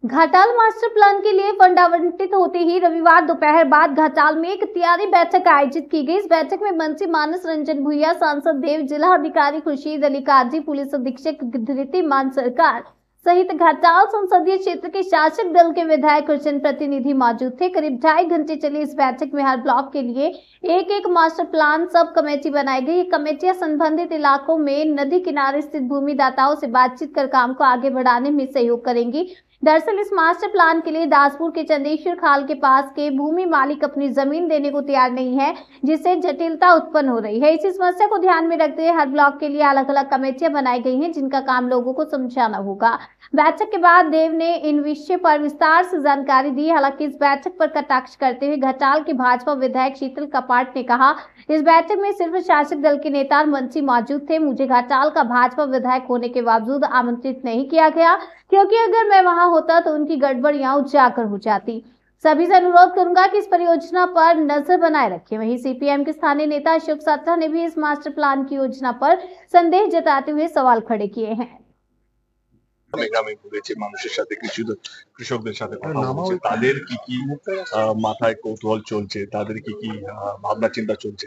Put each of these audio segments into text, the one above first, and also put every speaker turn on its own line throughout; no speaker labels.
Ghatal master plan के लिए fund आवंटित होते ही रविवार दोपहर बाद घाटाल में एक तैयारी बैठक आयोजित की गई। इस बैठक में मंत्री मानस रंजन भुइया, सांसद देव, जिला अधिकारी खुर्शीद अली काजी, पुलिस अधीक्षक धृति मान सरकार सहित घाटाल संसदीय क्षेत्र के शासक दल के विधायक और जनप्रतिनिधि मौजूद थे। करीब 2.5 घंटे चली इस बैठक में हर ब्लॉक के लिए एक मास्टर प्लान सब कमेटी बनाई गई। ये कमेटियां संबंधित इलाकों में नदी किनारे स्थित भूमि दाताओं से बातचीत कर काम को आगे बढ़ाने में सहयोग करेंगी। दरअसल इस मास्टर प्लान के लिए दासपुर के चंदेश्वर खाल के पास के भूमि मालिक अपनी जमीन देने को तैयार नहीं है, जिससे जटिलता उत्पन्न हो रही है। इसी समस्या को ध्यान में रखते हुए हर ब्लॉक के लिए अलग अलग कमेटियां बनाई गई हैं, जिनका काम लोगों को समझाना होगा। बैठक के बाद देव ने इन विषय पर विस्तार से जानकारी दी। हालांकि इस बैठक पर कटाक्ष करते हुए घाटाल के भाजपा विधायक शीतल कपाट ने कहा, इस बैठक में सिर्फ शासक दल के नेता और मंत्री मौजूद थे। मुझे घाटाल का भाजपा विधायक होने के बावजूद आमंत्रित नहीं किया गया, क्योंकि अगर मैं वहां होता तो उनकी गड़बड़ियां उजागर हो जाती। सभी से अनुरोध करूंगा कि इस परियोजना पर नजर बनाए रखें। वहीं सीपीएम के स्थानीय नेता अशोक सात्रा ने भी इस मास्टर प्लान की योजना पर संदेह जताते हुए सवाल खड़े किए हैं।
গ্রামে ঘুরেছে, মানুষের সাথে কৃষকদের সাথে কথা বলছে, তাদের কি কি মাথায় কৌতূহল চলছে, তাদের কি কি ভাবনা চিন্তা চলছে।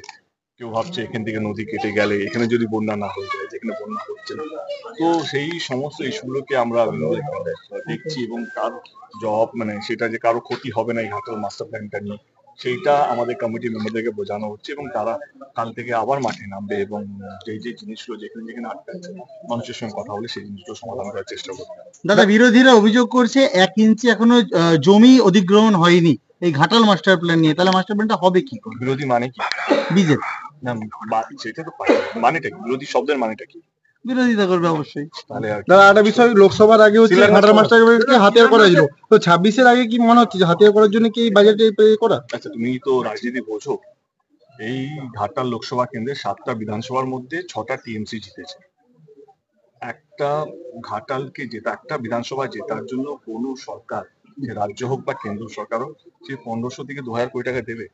কেউ ভাবছে এখান থেকে নদী কেটে গেলে এখানে যদি বন্যা না হয়ে যায়, যেখানে বন্যা হচ্ছে না। তো সেই সমস্ত ইস্যুগুলোকে আমরা দেখছি এবং তার জবাব সেটা যে কারো ক্ষতি হবে না এই ঘাটাল মাস্টার প্ল্যানটা নিয়ে, সেইটা আমাদের কমিটি মেম্বারদেরকে বোঝানো হচ্ছে এবং তারা কাল থেকে আবার মাঠে নামবে এবং যে জিনিসগুলো যেখানে যেখানে আটকে আছে মানুষের সঙ্গে কথা বলে সেই জিনিসগুলো সমাধান করার চেষ্টা করবে।
দাদা, বিরোধীরা অভিযোগ করছে 1 ইঞ্চি এখনো জমি অধিগ্রহণ হয়নি এই ঘাটাল মাস্টার প্ল্যান নিয়ে। তাহলে মাস্টার প্ল্যানটা হবে কি করে?
বিরোধী মানে কি?
বিজেপি।
না, সেটা তো মানেটা কি? বিরোধী শব্দের মানেটা কি?
বিরোধিতা করবে অবশ্যই।
দাদা, একটা বিষয়, লোকসভার আগে হচ্ছে ঘাটাল মাস্টারকে হাতিয়ার করা হয়েছিল, তো 26-এর আগে কি মনে হচ্ছে যে হাতিয়ার করার জন্য কি বাজেটে করা?
আচ্ছা, তুমি তো রাজনীতি বোঝো। এই ঘাটাল লোকসভা কেন্দ্রে 7টা বিধানসভার মধ্যে 6টা টিএমসি জিতেছে। একটা ঘাটালকে একটা বিধানসভা জেতার জন্য কোন সরকার, যে রাজ্য হোক বা কেন্দ্র সরকার হোক, সে 1500 থেকে 2000 কোটি টাকা দেবে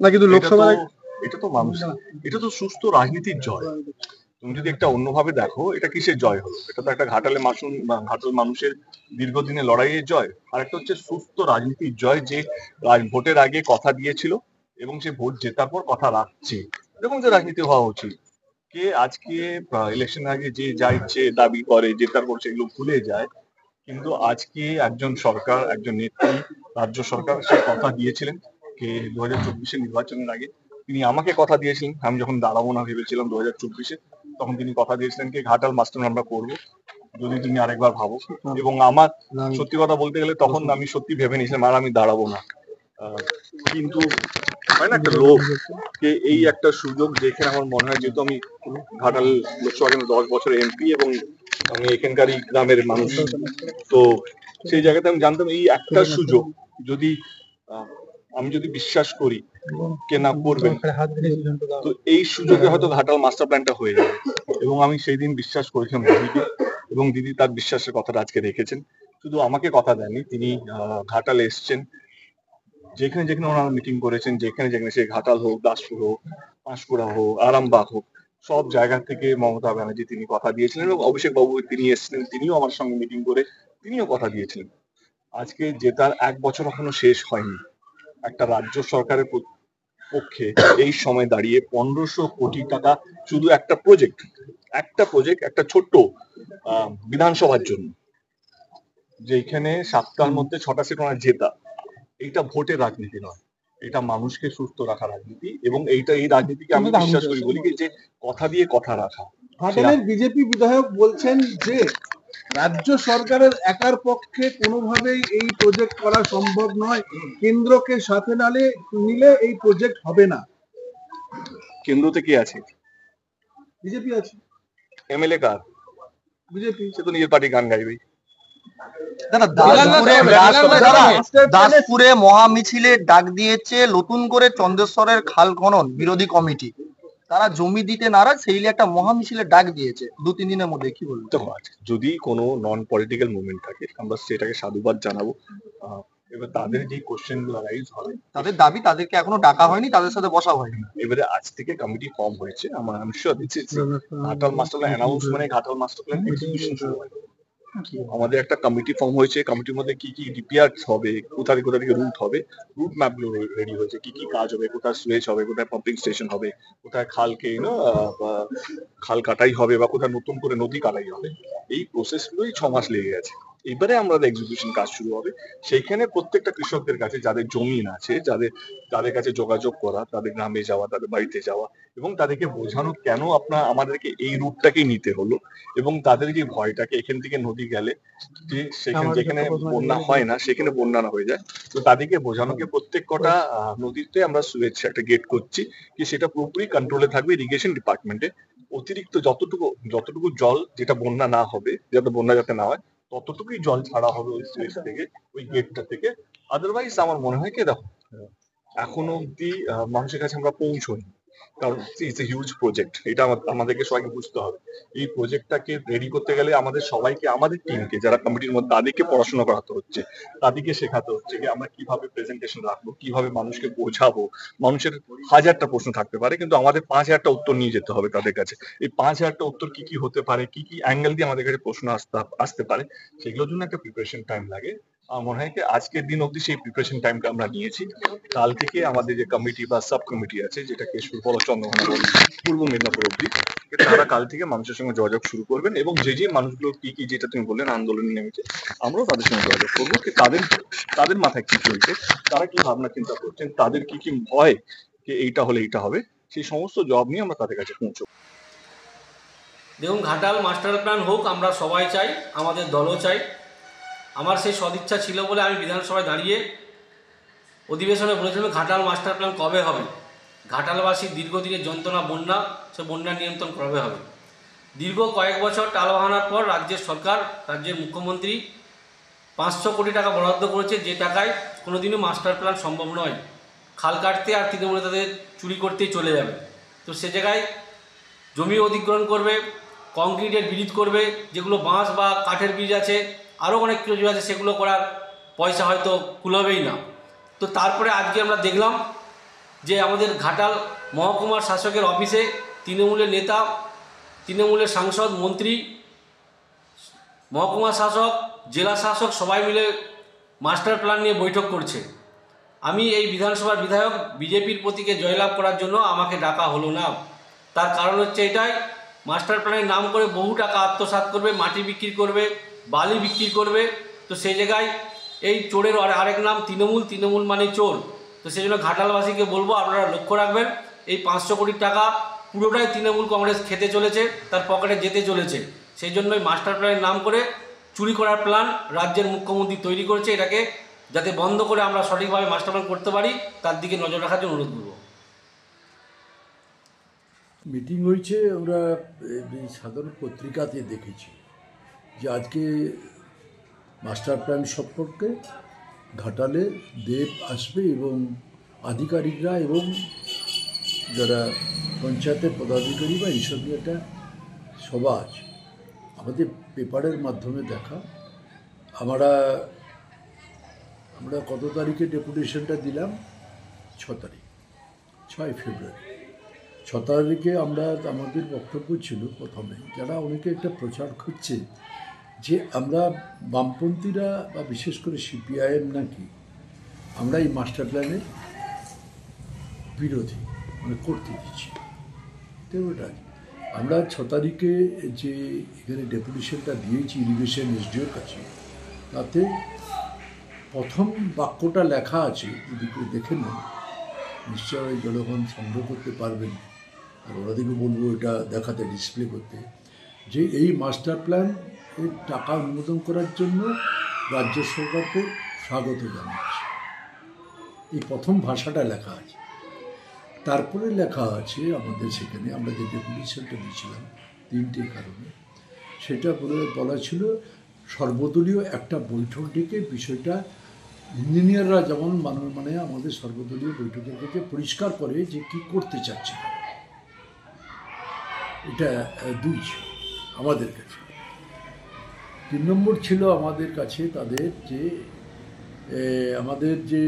না? কিন্তু লোকসভা,
এটা তো মানুষ, এটা তো সুস্থ রাজনীতির জয়। তুমি যদি একটা অন্যভাবে দেখো, এটা কিসের জয় হলো? এটা তো একটা ঘাটাল মানুষের দীর্ঘদিনের লড়াইয়ের জয়। আর একটা হচ্ছে সুস্থ রাজনীতির জয়, যে ভোটের আগে কথা দিয়েছিল এবং সে ভোট জেতার পর কথা রাখছে। এরকম যে রাজনীতি হওয়া উচিত। কে আজকে ইলেকশন আগে যে যা ইচ্ছে দাবি করে, জেতার পর সেগুলো ভুলে যায়। কিন্তু আজকে একজন সরকার, একজন নেত্রী, রাজ্য সরকার, সে কথা দিয়েছিলেন কে 2024-এর নির্বাচনের আগে তিনি আমাকে কথা দিয়েছিলেন। আমি যখন দাঁড়াবো না ভেবেছিলাম 2024-এ, তখন তিনি কথা দিয়েছিলেন কি ঘাটাল মাস্টার আমরা করবো যদি তুমি আরেকবার ভাবো। এবং আমার সত্যি কথা বলতে গেলে তখন আমি সত্যি ভেবে নিয়েছিলাম আর আমি দাঁড়াবো না। কিন্তু হয় না একটা লোক কে এই একটা সুযোগ, যেখানে আমার মনে হয়, যেহেতু আমি ঘাটাল লোকসভা কেন্দ্রে 10 বছর এমপি এবং আমি এখানকারই গ্রামের মানুষ, তো সেই জায়গাতে আমি জানতাম এই একটা সুযোগ যদি আমি বিশ্বাস করি কে না করবেন, তো এই সুযোগে হয়তো ঘাটাল মাস্টার প্ল্যানটা হয়ে যাবে। এবং আমি সেই দিন বিশ্বাস করেছিলাম দিদিকে, এবং দিদি তার বিশ্বাসের কথাটা আজকে রেখেছেন। শুধু আমাকে কথা দেননি, তিনি ঘাটালে এসছেন, যেখানে যেখানে ওনারা মিটিং করেছেন, যেখানে যেখানে সে ঘাটাল হোক, দাসপুর হোক, পাঁশকুড়া হোক, আরামবাগ হোক, সব জায়গা থেকে মমতা ব্যানার্জি তিনি কথা দিয়েছিলেন এবং অভিষেক বাবু তিনি এসেছিলেন, তিনিও আমার সঙ্গে মিটিং করে তিনিও কথা দিয়েছিলেন। আজকে জেতার 1 বছর এখনো শেষ হয়নি। একটা রাজ্য সরকারের পক্ষে এই সময় দাঁড়িয়ে 1500 কোটি টাকা শুধু একটা প্রজেক্ট, একটা ছোট্ট বিধানসভার জন্য, যেখানে 7টার মধ্যে 6টা সিট ওনার জেতা, এইটা ভোটের রাজনীতি নয়, এটা মানুষকে সুস্থ রাখা রাজনীতি। এবং এই রাজনীতিকে আমি বিশ্বাস করি, বলি যে কথা দিয়ে কথা রাখা।
ঘাটালের বিজেপি বিধায়ক বলছেন যে রাজ্য সরকারের একার পক্ষে কোনোভাবেই এই প্রজেক্ট করা সম্ভব নয়, কেন্দ্রকে সাথে নিলে এই প্রজেক্ট হবে না।
কেন্দ্রতে কি আছে?
বিজেপি আছে।
এমএলএ কার?
বিজেপি।
সে তো নিজের পার্টি গান গাইবে।
দাসপুরে মহামিছিলে ডাক দিয়েছে নতুন করে চন্দ্রেশ্বরের খাল খনন বিরোধী কমিটি। তারা জমি দিতে নারাজ, সেই একটা মহামিছিলের ডাক দিয়েছে 2-3 দিনের মধ্যে। কি বলবো?
যদি কোনো নন পলিটিক্যাল মুভমেন্ট থাকে আমরা সেটাকে সাধুবাদ জানাবো। এবার তাদের যে কোশ্চেন গুলো রাইজ হবে,
তাদের দাবি, তাদেরকে এখনো ডাকা হয়নি, তাদের সাথে বসা হয়নি।
এবারে আজ থেকে কমিটি ফর্ম হয়েছে। Ghatal master plan announce Ghatal master plan execution শুরু হয়। আমাদের একটা কমিটি ফর্ম হয়েছে, কমিটির মধ্যে কি কি রিপেয়ার হবে, কোথা থেকে রুট হবে, রুট ম্যাপ গুলো রেডি হয়েছে, কি কি কাজ হবে, কোথায় সুয়েজ হবে, কোথায় পাম্পিং স্টেশন হবে, কোথায় খালকে খাল কাটাই হবে বা কোথায় নতুন করে নদী কাটাই হবে। এই প্রসেস গুলোই 6 মাস লেগে গেছে। এবারে আমাদের এক্সিকিউশন কাজ শুরু হবে। সেইখানে প্রত্যেকটা কৃষকদের কাছে যাদের জমি আছে, তাদের কাছে যোগাযোগ করা, তাদের গ্রামে যাওয়া, তাদের বাড়িতে যাওয়া এবং তাদেরকে বোঝানো কেন আমাদেরকে এই রুটটাকেই নিতে হলো এবং তাদের যে ভয়টাকে এখান থেকে নদী গেলে যে যেখানে বন্যা হয় না সেখানে বন্যা না হয়ে যায়। তো তাদেরকে বোঝানোকে প্রত্যেক কটা নদীতে আমরা সুয়েজ একটা গেট করছি কি সেটা পুরোপুরি কন্ট্রোলে থাকবে ইরিগেশন ডিপার্টমেন্টে। অতিরিক্ত যতটুকু জল যেটা বন্যা না হবে, যাতে বন্যা যাতে না হয় ততটুকুই জল ছাড়া হবে ওই সুয়েজ থেকে, ওই গেটটা থেকে। আদারওয়াইজ আমার মনে হয় কি দেখো এখনো অব্দি মানুষের কাছে আমরা পৌঁছই, কারণ ইটস এ হিউজ প্রজেক্ট। এটা আমাদেরকে সবাইকে বুঝতে হবে। এই প্রজেক্টটাকে রেডি করতে গেলে আমাদের সবাইকে, আমাদের টিমকে যারা কমিটির মধ্যে, তাদেরকে পড়াশোনা করাতে হচ্ছে, তাদেরকে শেখাতে হচ্ছে যে আমরা কিভাবে প্রেজেন্টেশন রাখবো, কিভাবে মানুষকে বোঝাবো। মানুষের 1000টা প্রশ্ন থাকতে পারে, কিন্তু আমাদের 5000টা উত্তর নিয়ে যেতে হবে তাদের কাছে। এই 5000টা উত্তর কি কি হতে পারে, কি কি অ্যাঙ্গেল দিয়ে আমাদের কাছে প্রশ্ন আসতে পারে, সেগুলোর জন্য একটা প্রিপারেশন টাইম লাগে। আমার মনে হয় কি আজকের দিন অব্দি সেই প্রিপারেশন টাইমটা আমরা নিয়েছি। কাল থেকে আমাদের যে কমিটি বা সাব কমিটি আছে, যেটা কেশপুর, চন্দ্রকোনা, পূর্ব মেদিনীপুর অব্দি, তারা কাল থেকে মানুষের সঙ্গে যোগাযোগ শুরু করবেন এবং যে মানুষগুলো কি কি, যেটা তুমি বললেন আন্দোলনে নেমেছে, আমরাও তাদের সঙ্গে যোগাযোগ করবো কি তাদের মাথায় কি চলছে, তারা কি ভাবনা চিন্তা করছেন, তাদের কি কি ভয় যে এইটা হলে এইটা হবে, সেই সমস্ত জবাব নিয়ে আমরা তাদের কাছে পৌঁছবো।
দেখুন, ঘাটাল মাস্টার প্ল্যান হোক, আমরা সবাই চাই, আমাদের দলও চাই। আমার সেই সদিচ্ছা ছিল বলে আমি বিধানসভায় দাঁড়িয়ে অধিবেশনে বলেছিলাম ঘাটাল মাস্টার প্ল্যান কবে হবে, ঘাটালবাসীর দীর্ঘদিনের যন্ত্রণা বন্যা, সে বন্যা নিয়ন্ত্রণ কবে হবে। দীর্ঘ কয়েক বছর টালবাহানার পর রাজ্যের সরকার, রাজ্যের মুখ্যমন্ত্রী 500 কোটি টাকা বরাদ্দ করেছে, যে টাকায় কোনোদিনও মাস্টার প্ল্যান সম্ভব নয়। খাল কাটতে আর তৃণমূলে তাদের চুরি করতেই চলে যাবে। তো সে জায়গায় জমি অধিগ্রহণ করবে, কংক্রিটের ব্রিজ করবে, যেগুলো বাঁশ বা কাঠের ব্রিজ আছে, আরও অনেক কিছু আছে, সেগুলো করার পয়সা হয়তো কুলাবেই না। তো তারপরে আজকে আমরা দেখলাম যে আমাদের ঘাটাল মহকুমার শাসকের অফিসে তৃণমূলের নেতা, তৃণমূলের সাংসদ, মন্ত্রী, মহকুমা শাসক, জেলা শাসক সবাই মিলে মাস্টার প্ল্যান নিয়ে বৈঠক করছে। আমি এই বিধানসভার বিধায়ক, বিজেপির প্রতীকে জয়লাভ করার জন্য আমাকে ডাকা হলো না। তার কারণ হচ্ছে এটাই, মাস্টার প্ল্যানের নাম করে বহু টাকা আত্মসাৎ করবে, মাটি বিক্রি করবে, বালি বিক্রি করবে। তো সেই জায়গায় এই চোরের আরেক নাম তৃণমূল মানে চোর। তো সেই জন্য ঘাটালবাসীকে বলবো, আপনারা লক্ষ্য রাখবেন, এই 500 কোটি টাকা পুরোটাই তৃণমূল কংগ্রেস খেতে চলেছে, তার পকেটে যেতে চলেছে। সেই জন্যই মাস্টার প্ল্যানের নাম করে চুরি করার প্ল্যান রাজ্যের মুখ্যমন্ত্রী তৈরি করেছে। এটাকে যাতে বন্ধ করে আমরা সঠিকভাবে মাস্টার প্ল্যান করতে পারি, তার দিকে নজর রাখার জন্য অনুরোধ করব।
মিটিং হয়েছে, আমরা সাধারণ পত্রিকাতে দেখেছি যে আজকে মাস্টার প্ল্যান সম্পর্কে ঘাটালে দেব আসবে এবং আধিকারিকরা এবং যারা পঞ্চায়েতের পদাধিকারী বা এইসব নিয়ে একটা সভা আছে। আমাদের পেপারের মাধ্যমে দেখা, আমরা কত তারিখে ডেপুটেশনটা দিলাম? 6 ফেব্রুয়ারি। 6 তারিখে আমাদের বক্তব্য ছিল প্রথমে, যারা অনেকে একটা প্রচার করছে যে আমরা বামপন্থীরা বা বিশেষ করে সিপিআইএম নাকি আমরা এই মাস্টার প্ল্যানের বিরোধী, মানে করতে দিচ্ছি। তো ওটাই আমরা 6 তারিখে যে এখানে ডেপুটেশনটা দিয়েছি ইরিগেশন এসডিওর কাছে, তাতে প্রথম বাক্যটা লেখা আছে, যদি কেউ দেখে নেন নিশ্চয়ই জনগণ সংগ্রহ করতে পারবেন, আর ওনাদেরকে বলবো এটা দেখাতে, ডিসপ্লে করতে, যে এই মাস্টার প্ল্যান এর টাকা অনুমোদন করার জন্য রাজ্য সরকারকে স্বাগত জানাচ্ছে। এই প্রথম ভাষাটা লেখা আছে। তারপরে লেখা আছে আমাদের সেখানে, আমরা যে ডেপুটেশনটা দিয়েছিলাম 3টে কারণে, সেটা বলা ছিল সর্বদলীয় একটা বৈঠক ডেকে বিষয়টা ইঞ্জিনিয়াররা যেমন মানে আমাদের সর্বদলীয় বৈঠকের থেকে পরিষ্কার করে যে কি করতে চাচ্ছে। এটা 2 ছিল আমাদের কাছে। 3 নম্বর ছিল আমাদের কাছে তাদের যে আমাদের যে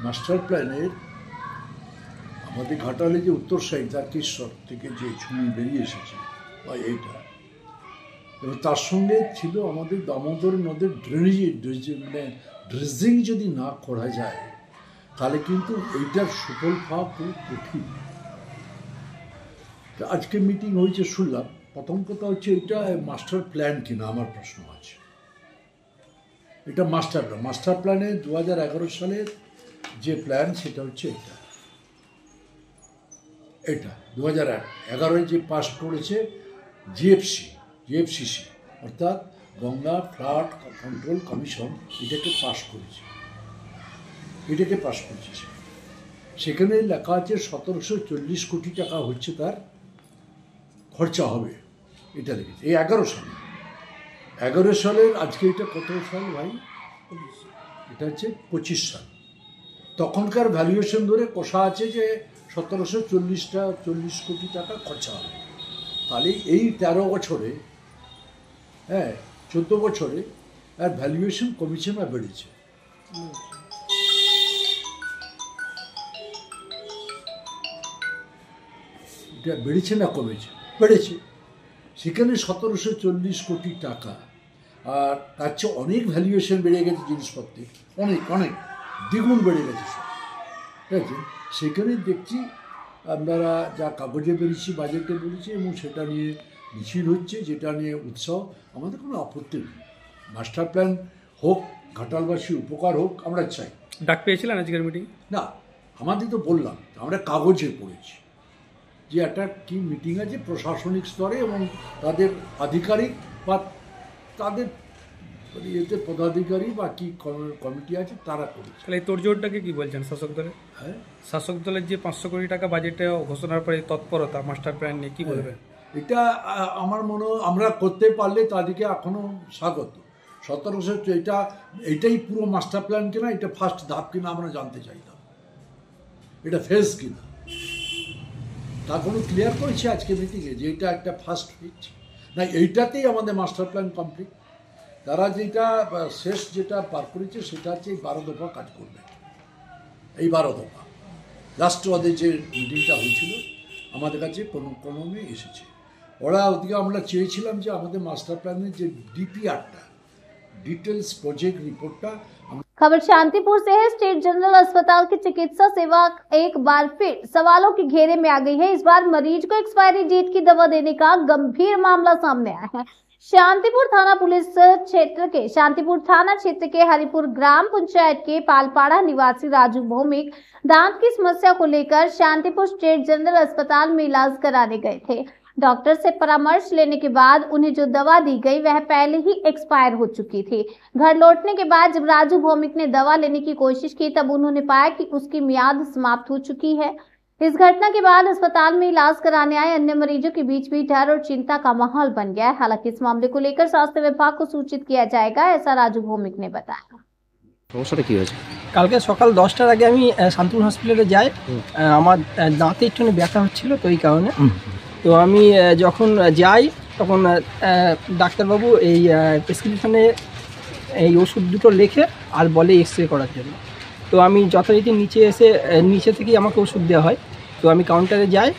মাস্টার প্ল্যানের আমাদের ঘাটালে যে উত্তর সাইড তারকেশ্বর থেকে যে ছবি বেরিয়ে এসেছে বা এইটা, এবং তার সঙ্গে ছিল আমাদের দামোদর নদের ড্রেজিং যদি না করা যায় তাহলে কিন্তু এইটার সুফল পাওয়া খুব কঠিন। আজকে মিটিং হয়েছে শুনলাম, প্রথম কথা হচ্ছে এটা মাস্টার প্ল্যান কিনা আমার প্রশ্ন আছে। এটা মাস্টার প্ল্যানে 2011 সালের যে প্ল্যান সেটা হচ্ছে এটা 2011 যে পাস করেছে জিএফসিসি অর্থাৎ গঙ্গা ফ্লাড কন্ট্রোল কমিশন এটাকে পাস করেছে সেখানে লেখা আছে 1740 কোটি টাকা হচ্ছে তার খরচা হবে, এটা লিখেছে এই 11 সালের আজকে এটা কত সাল ভাই? এটা হচ্ছে 25 সাল। তখনকার ভ্যালুয়েশন ধরে কষা আছে যে 1740 কোটি টাকা খরচা হবে। তাহলে এই 13 বছরে 14 বছরে আর ভ্যালুয়েশন কমিশন বেড়েছে। এটা বেড়েছে না কমেছে? বেড়েছে। সেখানে 1740 কোটি টাকা, আর তার চেয়ে অনেক ভ্যালুয়েশন বেড়ে গেছে জিনিসপত্রের, অনেক দ্বিগুণ বেড়ে গেছে সব, ঠিক আছে? সেখানে দেখছি আপনারা যা কাগজে বেরিয়েছি, বাজেটে বেরিয়েছি, এবং সেটা নিয়ে মিছিল হচ্ছে, যেটা নিয়ে উৎসাহ, আমাদের কোনো আপত্তি নেই। মাস্টার প্ল্যান হোক, ঘাটালবাসীর উপকার হোক, আমরা চাই।
ডাক পেয়েছিলেন আজকের মিটিং?
না, আমাদের তো বললাম আমরা কাগজে পড়েছি যে একটা কি মিটিং আছে প্রশাসনিক স্তরে, এবং তাদের আধিকারিক বা তাদের এতে পদাধিকারী বা কি কমিটি আছে তারা করেছে।
তাহলে এই তোড়জোড়টাকে কি বলছেন শাসক দলের?
হ্যাঁ,
শাসক দলের যে 500 কোটি টাকা বাজেটে ঘোষণার পরে তৎপরতা মাস্টার প্ল্যান নিয়ে কি বলবেন?
এটা আমার মনে হয় আমরা করতে পারলে তাদেরকে এখনো স্বাগত। 1700 এটাই পুরো মাস্টার প্ল্যান কিনা, এটা ফার্স্ট ধাপ কিনা আমরা জানতে চাইতাম, এটা ফেজ কিনা। তা কোনো ক্লিয়ার করেছি আজকে মিটিংয়ে যে এটা একটা ফার্স্ট ফেজ না, এইটাতেই আমাদের মাস্টার প্ল্যান কমপ্লিট। তারা যেটা শেষ যেটা পার করেছে সেটা হচ্ছে এই 12 দফা কাজ করবে। এই 12 দফা লাস্ট ওদের যে মিটিংটা হয়েছিল আমাদের কাছে ক্রমে এসেছে। ওদিকে আমরা চেয়েছিলাম যে আমাদের মাস্টার প্ল্যানের যে ডিপিআরটা, डिटेल्स प्रोजेक्ट रिपोर्ट का।
खबर शांतिपुर से है। स्टेट जनरल अस्पताल की चिकित्सा सेवा एक बार फिर सवालों के घेरे में आ गई है। इस बार मरीज को एक्सपायरी डेट की दवा देने का गंभीर मामला सामने आया है। शांतिपुर थाना क्षेत्र के हरिपुर ग्राम पंचायत के पालपाड़ा निवासी राजू भौमिक दांत की समस्या को लेकर शांतिपुर स्टेट जनरल अस्पताल में इलाज कराने गए थे। डॉक्टर से परामर्श लेने के बाद उन्हें जो दवा दी गई वह पहले ही एक्सपायर हो चुकी थी। घर लौटने के बाद जब राजू भौमिक ने दवा लेने की कोशिश की तब उन्होंने पाया कि उसकी मियाद समाप्त हो चुकी है। इस घटना के बाद अस्पताल में इलाज कराने आए अन्य मरीजों के बीच भी डर और चिंता का माहौल बन गया है। हालांकि इस मामले को लेकर स्वास्थ्य विभाग को सूचित किया जाएगा, ऐसा राजू भौमिक ने बताया।
সমস্যাটা কি হয়েছে?
কালকে সকাল 10টার আগে আমি শান্তিপুর হসপিটালে যাই। আমার দাঁতে একটু ব্যথা হচ্ছিল, তো এই কারণে তো আমি যখন যাই তখন ডাক্তারবাবু এই প্রেসক্রিপশনে এই ওষুধ দুটো লেখে আর বলে এক্সরে করার জন্য। তো আমি যথারীতি নিচে থেকেই আমাকে ওষুধ দেওয়া হয়। তো আমি কাউন্টারে যাই,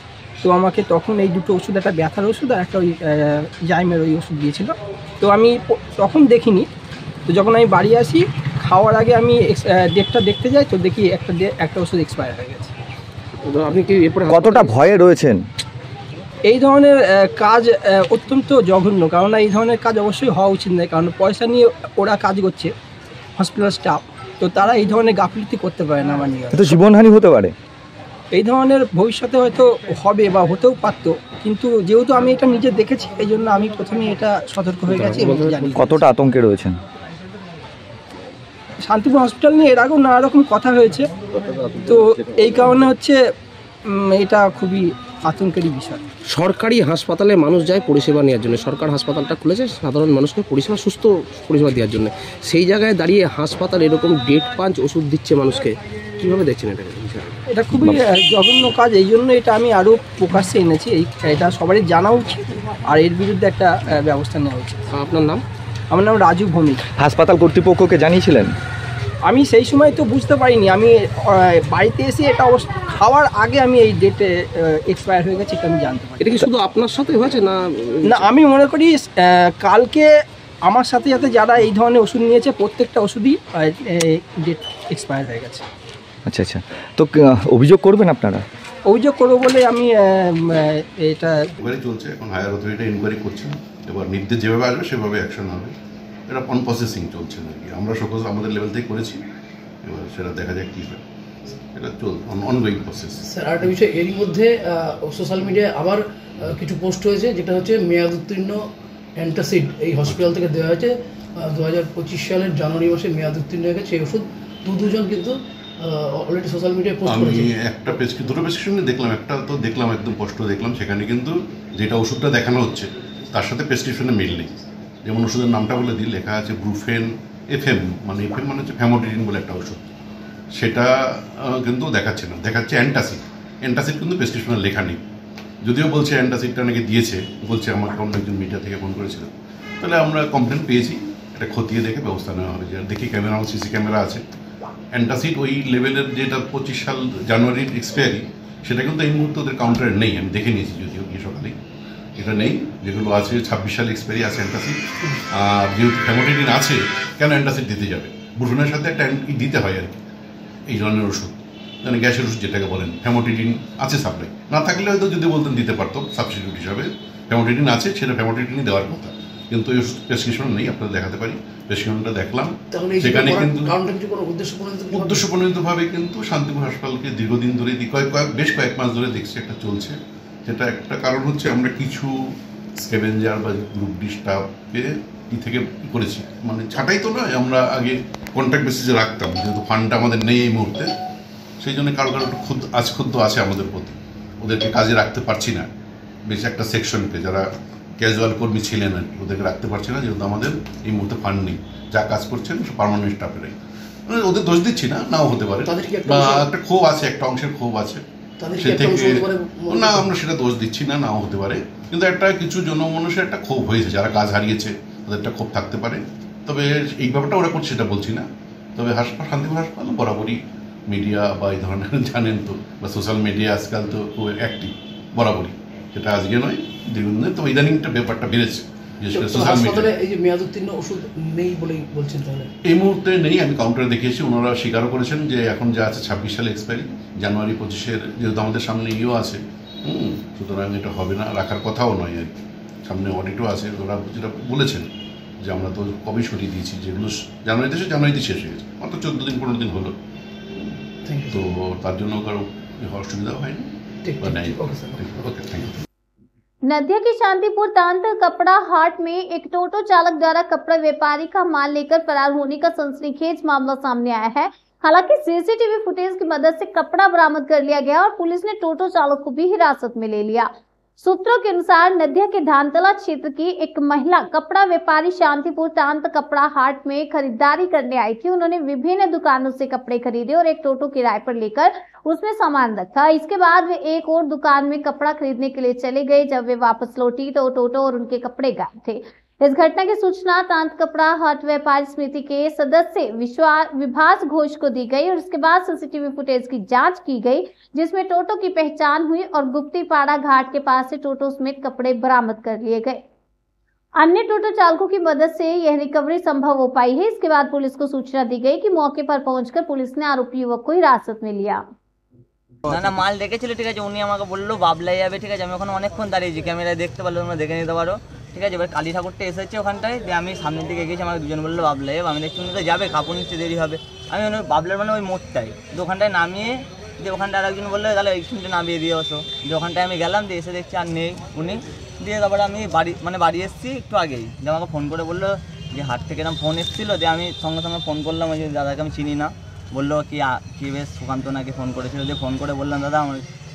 তো আমাকে তখন এই দুটো ওষুধ, একটা ব্যথার ওষুধ আর একটা ওই জাইমের ওই ওষুধ দিয়েছিল। তো আমি তখন দেখিনি। তো যখন আমি বাড়ি আসি খাওয়ার আগে আমি ডেটটা দেখতে যাই, তো দেখি একটা ওষুধ এক্সপায়ার হয়ে গেছে।
আপনি কি এরপরে কতটা ভয়ে রয়েছেন?
এই ধরনের কাজ অত্যন্ত জঘন্য, কারণ এই ধরনের কাজ অবশ্যই হওয়া উচিত নয়। কারণ পয়সা নিয়ে ওরা কাজ করছে, হসপিটাল স্টাফ, তো তারা এই ধরনের গাফিলতি করতে পারে না। মানে
তো জীবনহানি হতে পারে,
এই ধরনের ভবিষ্যতে হয়তো হবে বা হতেও পারত, কিন্তু যেহেতু আমি এটা নিজে দেখেছি এই জন্য আমি প্রথমে এটা সতর্ক হয়ে গেছি এবং জানি।
কতটা আতঙ্কে রয়েছেন?
শান্তিপুর হসপিটাল নিয়ে এর আগেও নানা রকম কথা হয়েছে, তো এই কারণে হচ্ছে এটা খুবই আতঙ্কেরই বিষয়।
সরকারি হাসপাতালে মানুষ যায় পরিষেবা নেওয়ার জন্য, সরকার হাসপাতালটা খুলেছে সাধারণ মানুষকে পরিষেবা, সুস্থ পরিষেবা দেওয়ার জন্য। সেই জায়গায় দাঁড়িয়ে হাসপাতাল এরকম ডেট পাঞ্চ ওষুধ দিচ্ছে মানুষকে, কীভাবে দেখছেন এটা?
এটা খুবই জঘন্য কাজ, এই জন্য এটা আমি আরও প্রকাশ্যে এনেছি। এটা সবারই জানা উচিত আর এর বিরুদ্ধে একটা ব্যবস্থা নেওয়া উচিত।
আপনার নাম?
আমার নাম রাজু ভৌমিক।
হাসপাতাল কর্তৃপক্ষকে জানিয়েছিলেন?
আমি সেই সময় তো বুঝতে পারিনি, আমি বাড়িতে এসে এটা খাওয়ার আগে আমি এই ডেটে এক্সপায়ার হয়ে গেছে এটা আমি জানতে পারি।
এটা কি শুধু আপনার সাথে হয়েছে না?
না, আমি মনে করি কালকে আমার সাথে সাথে যারা এই ধরনের ওষুধ নিয়েছে প্রত্যেকটা ওষুধই ডেট এক্সপায়ার হয়ে গেছে।
আচ্ছা আচ্ছা, তো অভিযোগ করবেন আপনারা?
অভিযোগ করবো বলে আমি এটা
ইনকোয়ারি চলছে, এখন হায়ার অথরিটি ইনকোয়ারি করছে, এবার নির্দেশ যেভাবে আসবে সেভাবে অ্যাকশন হবে। এটা অন প্রসেসিং চলছে নাকি, আমরা সকল আমাদের লেভেল থেকে করেছি, এবার সেটা দেখা যাক কী হয়। এটা অনগোয়িং প্রসেস।
স্যার আরেকটা বিষয়, এরই মধ্যে সোশ্যাল মিডিয়ায় আবার কিছু পোস্ট হয়েছে, যেটা হচ্ছে মেয়াদ উত্তীর্ণ অ্যান্টাসিড এই হসপিটাল থেকে দেওয়া হয়েছে 2025 সালের জানুয়ারি মাসে মেয়াদ উত্তীর্ণ হয়ে গেছে এই ওষুধ। দুজন কিন্তু অলরেডি সোশ্যাল মিডিয়ায় পোস্ট করেছে।
আমি একটা দুটো প্রেসক্রিপশনে দেখলাম, একটা তো দেখলাম একদম স্পষ্ট দেখলাম, সেখানে কিন্তু যেটা ওষুধটা দেখানো হচ্ছে তার সাথে প্রেসক্রিপশনে মিল নেই। যেমন ওষুধের নামটা বলে দিই, লেখা আছে ব্রুফেন এফএম, মানে এফএম মানে হচ্ছে ফ্যামোটিডিন বলে একটা ওষুধ, সেটা কিন্তু দেখাচ্ছে না, দেখাচ্ছে অ্যান্টাসিড। অ্যান্টাসিড কিন্তু প্রেসক্রিপশনে লেখা নেই, যদিও বলছে অ্যান্টাসিডটা নাকি দিয়েছে, বলছে আমাকে অন্য একজন মিডিয়া থেকে ফোন করেছিল। তাহলে আমরা কমপ্লেন পেয়েছি, এটা খতিয়ে দেখে ব্যবস্থা নেওয়া হবে। যে দেখি ক্যামেরা, আমার সিসি ক্যামেরা আছে, অ্যান্টাসিড ওই লেভেলের যেটা 25 সাল জানুয়ারির এক্সপায়ারি, সেটা কিন্তু এই মুহূর্তে ওদের কাউন্টারে নেই। আমি দেখে নিয়েছি যদিও গিয়ে সকালেই, এটা নেই। যেগুলো আছে 26 সাল এক্সপায়ারি আছে অ্যান্টাসিড। আর যেহেতু ফ্যামোটিডিন আছে, কেন অ্যান্টাসিড দিতে যাবে? ব্রুফেনের সাথে একটা দিতে হয় আর কি এই ধরনের ওষুধ, মানে গ্যাসের ওষুধ যেটাকে বলেন, ফ্যামোটিডিন আছে সাপ্লাই। না থাকলে হয়তো যদি বলতেন দিতে পারতো সাবস্টিটিউট হিসাবে। ফ্যামোটিডিন আছে, সেটা ফ্যামোটিডিনই দেওয়ার কথা, কিন্তু এই প্রেসক্রিপশন নেই। আপনারা দেখাতে পারি, প্রেসক্রিপশনটা দেখলাম, সেখানে কিন্তু উদ্দেশ্য প্রণোদিতভাবে কিন্তু শান্তিপুর হাসপাতালকে দীর্ঘদিন ধরে বেশ কয়েক মাস ধরে দেখছি একটা চলছে। যেটা একটা কারণ হচ্ছে আমরা কিছু স্ক্যাভেঞ্জার বা গ্রুপ ডি স্টাফকে থেকে করেছি, মানে ছাঁটাই তো নয়, আমরা আগে কন্ট্রাক্ট বেসিসে রাখতাম, যেহেতু ফান্ডটা আমাদের নেই এই মুহূর্তে, সেই জন্য কারো একটু ক্ষুদ্র আছে আমাদের প্রতি, ওদেরকে কাজে রাখতে পারছি না। বেশ একটা সেকশনকে যারা ক্যাজুয়াল কর্মী ছিলেন আর কি, ওদেরকে রাখতে পারছি না, যেহেতু আমাদের এই মুহূর্তে ফান্ড নেই। যা কাজ করছেন পার্মানেন্ট স্টাফেরাই, মানে ওদের দোষ দিচ্ছি না, নাও হতে পারে, বা একটা ক্ষোভ আছে, একটা অংশের ক্ষোভ আছে, সে থেকে না আমরা সেটা দোষ দিচ্ছি না, নাও হতে পারে। কিন্তু একটা কিছু জনমানুষের একটা ক্ষোভ হয়েছে, যারা কাজ হারিয়েছে তাদের একটা ক্ষোভ থাকতে পারে। তবে এই ব্যাপারটা ওরা করছে সেটা বলছি না। তবে শান্তিপুর হাসপাতাল বরাবরই মিডিয়া বা এই ধরনের জানেন তো, বা সোশ্যাল মিডিয়া আজকাল তো খুব অ্যাক্টিভ বরাবরই, সেটা আজকে নয় দীর্ঘদিন। তো ইদানিংটা ব্যাপারটা বেড়েছে, বিশেষ করে সোশ্যাল মিডিয়া।
এই যে মেয়াদ উত্তীর্ণ ওষুধ নেই বলেই বলছেন, তাহলে
এই মুহূর্তে নেই। আমি কাউন্টারে দেখিয়েছি, ওনারা স্বীকারও করেছেন যে এখন যা আছে 26 সালে এক্সপায়ারি, জানুয়ারি 25-এর যেহেতু আমাদের সামনে ইয়েও আছে, সুতরাং এটা হবে না, রাখার কথাও নয় আর কি। সামনে অডিটও আছে, ওরা যেটা বলেছেন যে আমরা তো কবেই সরিয়ে দিয়েছি, যেগুলো জানুয়ারিতে শেষ হয়ে গেছে, মাত্র 14 দিন 15 দিন হলো, তো তার জন্য কারো অসুবিধা হয়নি। ওকে, থ্যাংক ইউ।
नदिया की शांतिपुर तांत कपड़ा हाट में एक टोटो चालक द्वारा कपड़ा व्यापारी का माल लेकर फरार होने का सनसनीखेज मामला सामने आया है। हालांकि सीसीटीवी फुटेज की मदद से कपड़ा बरामद कर लिया गया और पुलिस ने टोटो चालक को भी हिरासत में ले लिया। सूत्रों के अनुसार नदिया के धानतला क्षेत्र की एक महिला कपड़ा व्यापारी शांतिपुर तांत कपड़ा हाट में खरीदारी करने आई थी। उन्होंने विभिन्न दुकानों से कपड़े खरीदे और एक टोटो किराए पर लेकर उसमें सामान रखा। इसके बाद वे एक और दुकान में कपड़ा खरीदने के लिए चले गए। जब वे वापस लौटी तो टोटो और उनके कपड़े गायब थे। इस घटना की सूचना तांत कपड़ा हाट व्यापारी समिति के सदस्य विभास घोष को दी गई और इसके बाद सीसीटीवी फुटेज की जांच की गई, जिसमें टोटो की पहचान हुई और गुप्तीपाड़ा घाट के पास से टोटो समेत कपड़े बरामद कर लिए गए। अन्य टोटो चालकों की मदद से यह रिकवरी संभव हो पाई है। इसके बाद पुलिस को सूचना दी गई कि मौके पर पहुंचकर पुलिस ने आरोपी युवक को हिरासत में लिया।
না মাল দেখেছিল, ঠিক আছে, উনি আমাকে বললো বাবলাই যাবে, ঠিক আছে, আমি ওখানে অনেকক্ষণ দাঁড়িয়েছি, ক্যামেরায় দেখতে পারলো, তোমরা দেখে নিতে পারো, ঠিক আছে। এবার কালী ঠাকুরটা এসেছে ওখানটায়, দিয়ে আমি সামনের দিকে গেছি, আমাকে দুজন বললো বাবলাই যাবে, আমি দেখছি উনি তো যাবে, কাপড় নিচ্ছে দেরি হবে, আমি বাবলার মানে ওই মোড়টায়, দিয়ে ওখানটায় নামিয়ে দিয়ে ওখানটা আরেকজন বললো তাহলে এইখানটা নামিয়ে দিয়ে আসো, দিয়ে ওখানটায় আমি গেলাম, দিয়ে এসে দেখছি আর নেই উনি, দিয়ে তারপরে আমি বাড়ি এসেছি একটু আগেই, যে আমাকে ফোন করে বললো যে হাট থেকে এরকম ফোন এসেছিলো, দিয়ে আমি সঙ্গে সঙ্গে ফোন করলাম, ওই যে দাদাকে আমি চিনি না, বললো কি বেশ সুকান্ত নাকি ফোন করেছিল, দিয়ে ফোন করে বললাম দাদা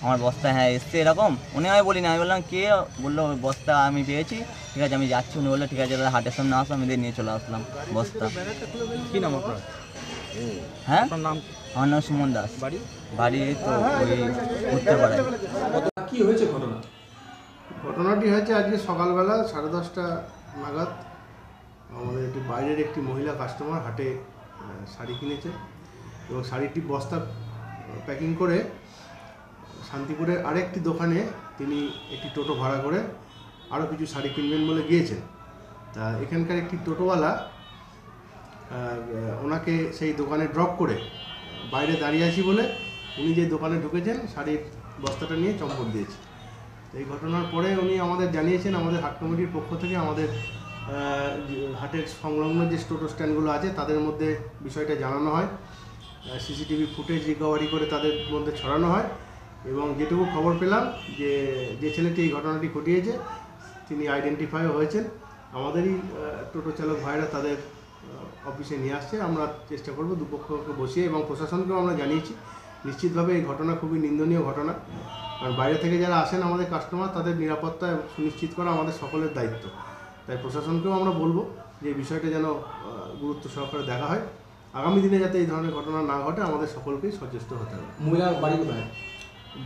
আমার বস্তা হ্যাঁ এসছে এরকম, উনি আমি বলি না, আমি বললাম কে, বললো বস্তা আমি পেয়েছি, ঠিক আছে আমি যাচ্ছি, উনি বললো ঠিক আছে দাদা হাটের সামনে আসো, আমি দিয়ে নিয়ে চলে আসলাম বস্তা।
কি নাম আপনার?
হ্যাঁ আমার নাম সুমন দাস, বাড়ি তো ওই উত্তরপাড়ায়।
কি হয়েছে
ঘটনাটি হয়েছে আজকে সকালবেলা 10:30 নাগাদ। আমাদের একটি বাইরের একটি মহিলা কাস্টমার হাটে শাড়ি কিনেছে এবং শাড়িটি বস্তা প্যাকিং করে শান্তিপুরের আরেকটি দোকানে তিনি একটি টোটো ভাড়া করে আরও কিছু শাড়ি কিনবেন বলে গিয়েছেন। তা এখানকার একটি টোটোওয়ালা ওনাকে সেই দোকানে ড্রপ করে বাইরে দাঁড়িয়ে আছি বলে উনি যে দোকানে ঢুকেছেন শাড়ির বস্তাটা নিয়ে চম্পট দিয়েছে। এই ঘটনার পরে উনি আমাদের জানিয়েছেন, আমাদের হাট কমিটির পক্ষ থেকে আমাদের হাটের সংলগ্ন যে টোটো স্ট্যান্ডগুলো আছে তাদের মধ্যে বিষয়টা জানানো হয়, সিসিটিভি ফুটেজ রিকভারি করে তাদের মধ্যে ছড়ানো হয় এবং যেটুকু খবর পেলাম যে ছেলেটি এই ঘটনাটি ঘটিয়েছে তিনি আইডেন্টিফাই হয়েছেন। আমাদেরই টোটো চালক ভাইরা তাদের অফিসে নিয়ে আসছে। আমরা চেষ্টা করব দুপক্ষকে বসিয়ে এবং প্রশাসনকেও আমরা জানিয়েছি। নিশ্চিতভাবে এই ঘটনা খুবই নিন্দনীয় ঘটনা, কারণ বাইরে থেকে যারা আসেন আমাদের কাস্টমার তাদের নিরাপত্তা সুনিশ্চিত করা আমাদের সকলের দায়িত্ব। তাই প্রশাসনকেও আমরা বলবো যে এই বিষয়টা যেন গুরুত্ব সহকারে দেখা হয়, আগামী দিনে যাতে এই ধরনের ঘটনা না ঘটে আমাদের সকলকেই সচেষ্ট হতে হবে।
মহিলার বাড়ি কোথায়?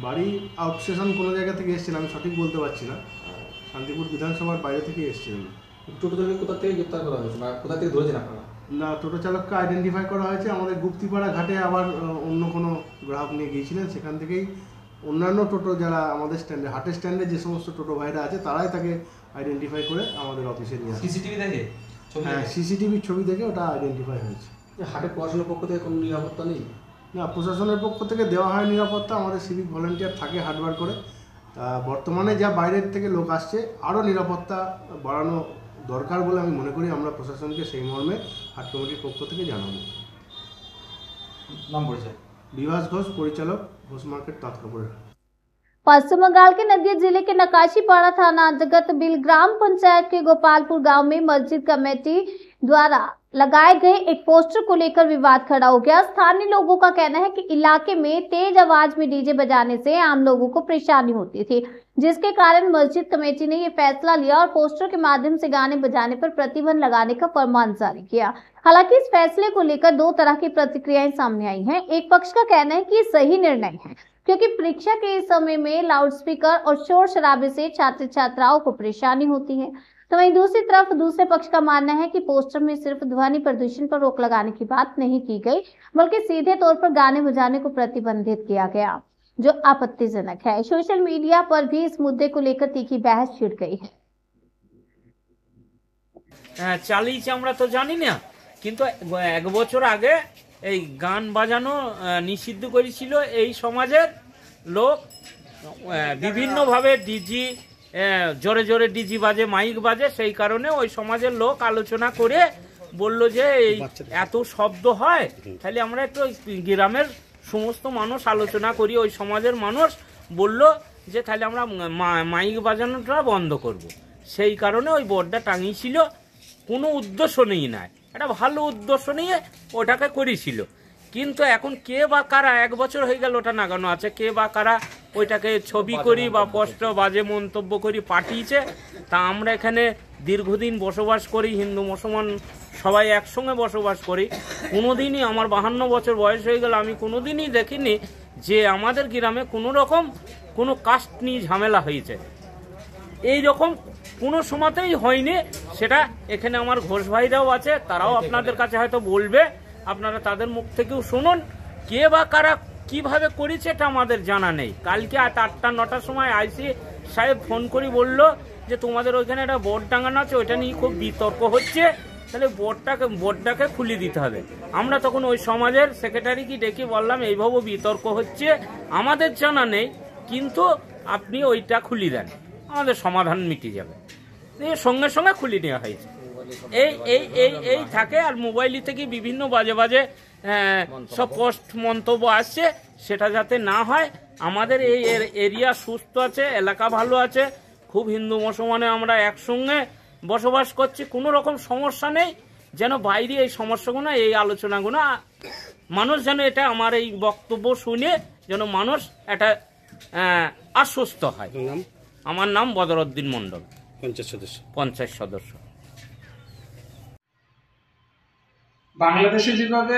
বাড়ি আউটস্টেশন কোনো জায়গা থেকে এসেছেন, আমি সঠিক বলতে পারছি না। শান্তিপুর বিধানসভার বাইরে থেকে এসেছিলেন।
টোটো চালক কোথা থেকে গ্রেপ্তার করা হয়েছে, কোথা থেকে ধরেছেন আপনারা?
না, টোটো চালককে আইডেন্টিফাই করা হয়েছে। আমাদের গুপ্তিপাড়া ঘাটে আবার অন্য কোনো গ্রাহক নিয়ে গিয়েছিলেন, সেখান থেকেই অন্যান্য টোটো যারা আমাদের স্ট্যান্ডে হাটের স্ট্যান্ডে যে সমস্ত টোটো ভাইরা আছে তারাই তাকে আইডেন্টিফাই করে আমাদের অফিসে নিয়ে আসে।
সিসিটিভি দেখে?
হ্যাঁ, সিসিটিভির ছবি দেখে ওটা আইডেন্টিফাই হয়েছে।
হাটের প্রশাসনের পক্ষ থেকে কোনো নিরাপত্তা নেই?
না, প্রশাসনের পক্ষ থেকে দেওয়া হয় নিরাপত্তা, আমাদের সিভিক ভলেন্টিয়ার থাকে হাটবার করে। বর্তমানে যা বাইরের থেকে লোক আসছে আরও নিরাপত্তা বাড়ানো দরকার বলে আমি মনে করি। আমরা প্রশাসনকে সেই মর্মে হাট কমিটির পক্ষ থেকে জানাবো।
नाम परिचय?
विभास घोष, परिचालक, घोष मार्केट, तातकापुर।
पश्चिम बंगाल के नदिया जिले के नकाशीपाड़ा थाना अंतर्गत बिल ग्राम पंचायत के गोपालपुर गांव में मस्जिद कमेटी द्वारा लगाए गए एक पोस्टर को लेकर विवाद खड़ा हो गया। स्थानीय लोगों का कहना है कि इलाके में तेज आवाज में डीजे बजाने से आम लोगों को परेशानी होती थी, जिसके कारण मस्जिद कमेटी ने ये फैसला लिया और पोस्टर के माध्यम से गाने बजाने पर प्रतिबंध लगाने का फरमान जारी किया। हालांकि इस फैसले को लेकर दो तरह की प्रतिक्रियाएं सामने आई हैं। एक पक्ष का कहना है कि ये सही निर्णय है, क्योंकि परीक्षा के इस समय में लाउडस्पीकर और शोर शराबे से छात्र छात्राओं को परेशानी होती है। तो वहीं दूसरी तरफ दूसरे पक्ष का मानना है कि पोस्टर में सिर्फ ध्वनि प्रदूषण पर रोक लगाने की बात नहीं की गई, बल्कि सीधे तौर पर गाने बजाने को प्रतिबंधित किया गया, जो आपत्तिजनक है। सोशल मीडिया पर भी इस मुद्दे को लेकर तीखी बहस छिड़ गई है।
চালিয়েছি আমরা তো জানি না, কিন্তু এক বছর আগে এই গান বাজানো নিষিদ্ধ করেছিল এই সমাজের লোক। বিভিন্নভাবে ডিজি জোরে জোরে ডিজি বাজে, মাইক বাজে, সেই কারণে ওই সমাজের লোক আলোচনা করে বলল যে এই এত শব্দ হয়, তাহলে আমরা একটু গ্রামের সমস্ত মানুষ আলোচনা করি। ওই সমাজের মানুষ বলল যে তাহলে আমরা মাইক বাজানোটা বন্ধ করব। সেই কারণে ওই বোর্ডটা টাঙিয়েছিল, কোনো উদ্দেশ্য নেই না, একটা ভালো উদ্দেশ্য নিয়ে ওটাকে করেছিল। কিন্তু এখন কে বা কারা, এক বছর হয়ে গেল ওটা নাগানো আছে, কে বা কারা ওইটাকে ছবি করি বা পোস্ট বাজে মন্তব্য করি পাঠিয়েছে। তা আমরা এখানে দীর্ঘদিন বসবাস করি, হিন্দু মুসলমান সবাই একসঙ্গে বসবাস করি। কোনোদিনই আমার 52 বছর বয়স হয়ে গেল, আমি কোনোদিনই দেখিনি যে আমাদের গ্রামে কোনো রকম কোনো কাস্ট নিয়ে ঝামেলা হয়েছে, এই রকম কোনো সময়তেই হয়নি। সেটা এখানে আমার ঘোষ ভাইরাও আছে, তারাও আপনাদের কাছে হয়তো বলবে, আপনারা তাদের মুখ থেকেও শুনুন। কে বা কারা কিভাবে করেছে এটা আমাদের জানা নেই। কালকে 8টা-9টার সময় আইসি সাহেব ফোন করে বলল যে তোমাদের ওইখানে একটা বোর্ড টাঙানো আছে, ওইটা নিয়ে খুব বিতর্ক হচ্ছে, তাহলে বোর্ডটাকে খুলে দিতে হবে। আমরা তখন ওই সমাজের সেক্রেটারিকে ডেকে বললাম এইভাবে বিতর্ক হচ্ছে, আমাদের জানা নেই, কিন্তু আপনি ওইটা খুলে দেন, আমাদের সমাধান মিটে যাবে। সঙ্গে সঙ্গে খুলে নেওয়া হয়েছে। এই থাকে। আর মোবাইল থেকে বিভিন্ন বাজে বাজে সব পোস্ট মন্তব্য আসছে, সেটা যাতে না হয়। আমাদের এই এরিয়া সুস্থ আছে, এলাকা ভালো আছে, খুব হিন্দু মুসলমানে আমরা একসঙ্গে বসবাস করছি, কোনো রকম সমস্যা নেই। যেন বাইরে এই সমস্যাগুলো, এই আলোচনাগুলো মানুষ যেন এটা আমার এই বক্তব্য শুনে যেন মানুষ এটা আশ্বস্ত হয়। আমার নাম বদরউদ্দিন মন্ডল, পঞ্চায়েত সদস্য।
বাংলাদেশে যেভাবে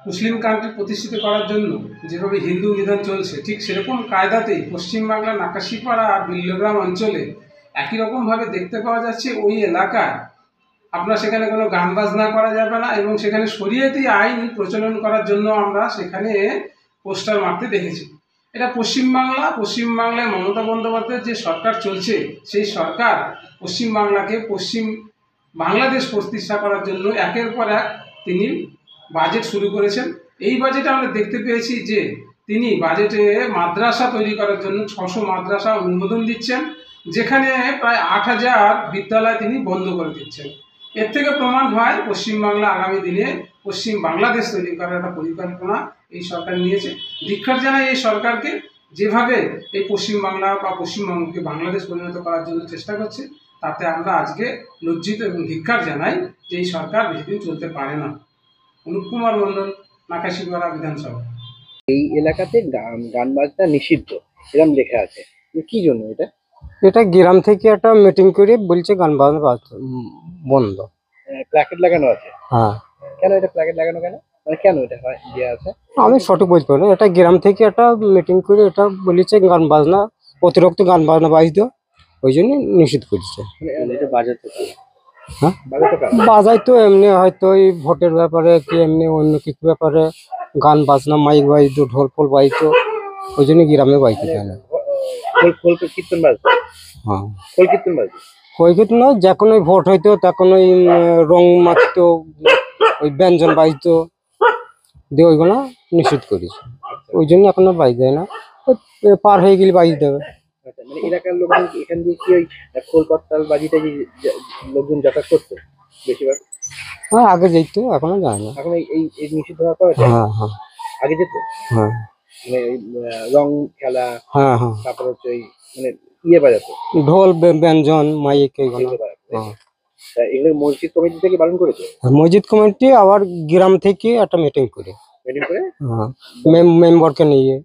মুসলিম কান্ট্রি প্রতিষ্ঠিত করার জন্য যেভাবে হিন্দু বিধান চলছে, ঠিক সেরকম কায়দাতেই পশ্চিমবাংলার নাকাশিপাড়া আর বিল্লগ্রাম অঞ্চলে একই রকমভাবে দেখতে পাওয়া যাচ্ছে। ওই এলাকায় আপনার সেখানে কোনো গান বাজনা করা যাবে না, এবং সেখানে শরিয়তি আইন প্রচলন করার জন্য আমরা সেখানে পোস্টার মারতে দেখেছি। এটা পশ্চিমবাংলায় মমতা বন্দ্যোপাধ্যায়ের যে সরকার চলছে, সেই সরকার পশ্চিমবাংলাকে পশ্চিম বাংলাদেশ প্রতিষ্ঠা করার জন্য একের পর এক তিনি বাজেট শুরু করেছেন। এই বাজেটে আমরা দেখতে পেয়েছি যে তিনি বাজেটে মাদ্রাসা তৈরি করার জন্য 600 মাদ্রাসা অনুমোদন দিচ্ছেন, যেখানে প্রায় 8000 বিদ্যালয় তিনি বন্ধ করে দিচ্ছেন। এর থেকে প্রমাণ হয় পশ্চিমবাংলা আগামী দিনে পশ্চিম বাংলাদেশ তৈরি করার একটা পরিকল্পনা এই সরকার নিয়েছে। ধিক্কার জানাই এই সরকারকে, যেভাবে এই পশ্চিমবাংলা বা পশ্চিমবঙ্গকে বাংলাদেশ পরিণত করার জন্য চেষ্টা করছে, তাতে আমরা আজকে লজ্জিত এবং ধিক্কার জানাই যে এই সরকার বেশিদিন চলতে পারে না। অনুপ কুমার মণ্ডল, নাকাশিপাড়া বিধানসভা।
এই এলাকাতে গান বাজনা নিষিদ্ধ এরকম লেখা আছে, কি জন্য এটা?
এটা গ্রাম থেকে একটা মিটিং করে বলছে গান বাজনা বন্ধ।
প্ল্যাকেট লাগানো আছে?
হ্যাঁ।
কেন এটা প্ল্যাকেট লাগানো কেন, মানে কেন এটা হয় দেওয়া আছে?
আমি সঠিক বলতে পারি না। এটা গ্রাম থেকে একটা মিটিং করে এটা বলেছে গান বাজনা, অতিরিক্ত গান বাজনা বাজতে, ওই জন্য নিষিদ্ধ করেছে।
এটা বাজাতে
হ্যাঁ, বাজাইতো এমনি হয়তো এই ভোটের ব্যাপারে কি এমনি অন্য কিছু ব্যাপারে গান বাজনা মাইক বাজতো, ঢোল ফোল বাজতো, ওই জন্য গ্রামে বাজতে চায় না।
কীর্তন বাজতো?
হ্যাঁ,
খোল কীর্তন বাজতো।
খোল কীর্তন নয়, যখন ওই ভোট হইতো তখন ওই রং মাখতো, ওই ব্যঞ্জন বাজতো, দিয়ে ওইগুলো নিষিদ্ধ করেছে। ওই জন্য এখন আর বাজ দেয় না, ওই পার হয়ে গেলে বাজ দেবে।
মানে এলাকার লোকজন এখান দিয়ে কি ওই খোল করতাল বাজিটা লোকজন যাতায়াত করতো বেশিরভাগ?
হ্যাঁ, আগে যেত, এখনো যায় না।
এখন এই নিষিদ্ধ হওয়ার পর?
হ্যাঁ হ্যাঁ,
আগে যেত।
হ্যাঁ,
মানে রং খেলা,
হ্যাঁ হ্যাঁ,
তারপর হচ্ছে ওই মানে ইয়ে বাজাতো,
ঢোল ব্যঞ্জন মাইক এইগুলো।
এগুলো মসজিদ কমিটি থেকে পালন করেছে?
মসজিদ কমিটি আবার গ্রাম থেকে একটা মিটিং করে, হ্যাঁ, মেম্বারকে নিয়ে